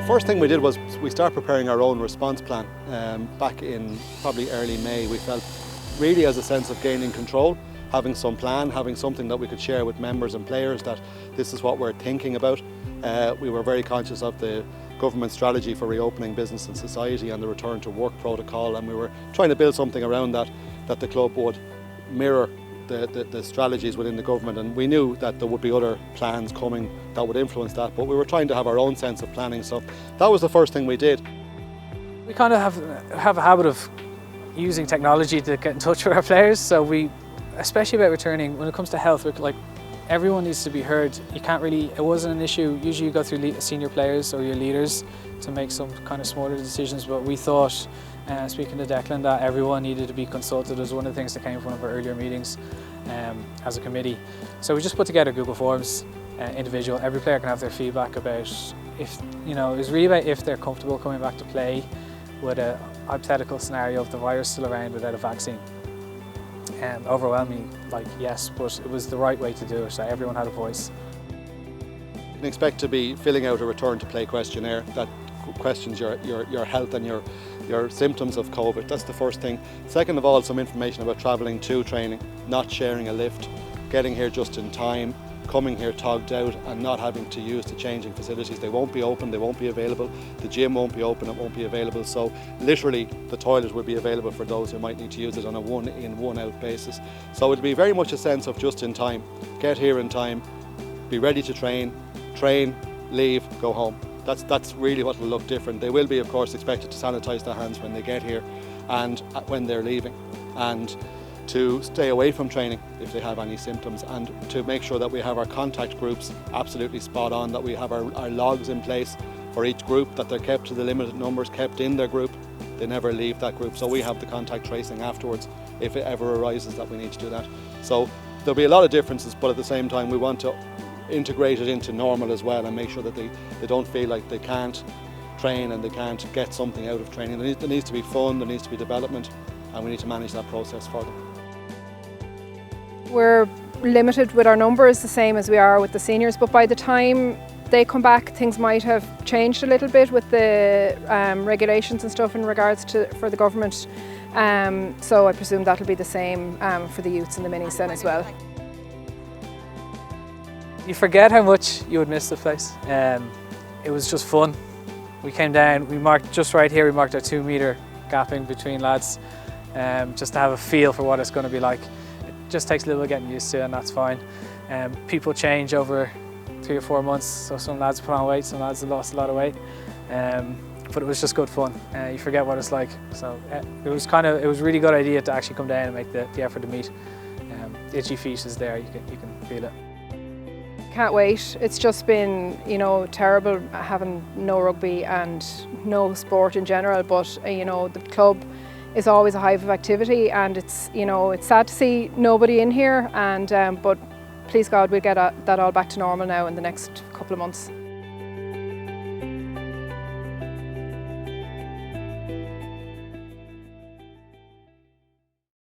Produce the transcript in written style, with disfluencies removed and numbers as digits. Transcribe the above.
first thing we did was we started preparing our own response plan. Back in probably early May, we felt really as a sense of gaining control, having some plan, having something that we could share with members and players that this is what we're thinking about. We were very conscious of the government strategy for reopening business and society and the return to work protocol, and we were trying to build something around that the club would mirror the strategies within the government, and we knew that there would be other plans coming that would influence that, but we were trying to have our own sense of planning, so that was the first thing we did. We kind of have a habit of using technology to get in touch with our players, so we, especially about returning, when it comes to health, like everyone needs to be heard. You can't really, it wasn't an issue, usually you go through senior players or your leaders to make some kind of smaller decisions, but we thought, speaking to Declan, that everyone needed to be consulted. It was one of the things that came from one of our earlier meetings as a committee. So we just put together Google Forms, individual, every player can have their feedback about if, it was really about if they're comfortable coming back to play with a hypothetical scenario of the virus still around without a vaccine. Overwhelmingly, like yes, but it was the right way to do it, so everyone had a voice. You can expect to be filling out a return to play questionnaire that questions your health and your symptoms of COVID. That's the first thing. Second of all, some information about travelling to training, not sharing a lift, getting here just in time, coming here togged out and not having to use the changing facilities. They won't be open, they won't be available, the gym won't be open, it won't be available, so literally the toilet will be available for those who might need to use it on a one in, one out basis. So it'll be very much a sense of just in time, get here in time, be ready to train, leave, go home. That's really what will look different. They will be, of course, expected to sanitise their hands when they get here and when they're leaving, and to stay away from training if they have any symptoms, and to make sure that we have our contact groups absolutely spot on, that we have our logs in place for each group, that they're kept to the limited numbers, kept in their group, they never leave that group, so we have the contact tracing afterwards if it ever arises that we need to do that. So there'll be a lot of differences, but at the same time we want to integrate it into normal as well and make sure that they don't feel like they can't train and they can't get something out of training. There needs to be fun, there needs to be development, and we need to manage that process for them. We're limited with our numbers, the same as we are with the seniors, but by the time they come back things might have changed a little bit with the regulations and stuff in regards to for the government, so I presume that'll be the same for the youths and the minis then as well. You forget how much you would miss the place. It was just fun. We came down, we marked just right here, we marked our 2 metre gapping between lads, just to have a feel for what it's going to be like. It just takes a little bit getting used to, and that's fine. People change over 3 or 4 months, so some lads put on weight, some lads have lost a lot of weight, but it was just good fun. You forget what it's like, so it was a really good idea to actually come down and make the effort to meet. The itchy feet is there, you can feel it. Can't wait. It's just been, terrible having no rugby and no sport in general, but the club is always a hive of activity, and it's sad to see nobody in here, and but please God we'll get that all back to normal now in the next couple of months.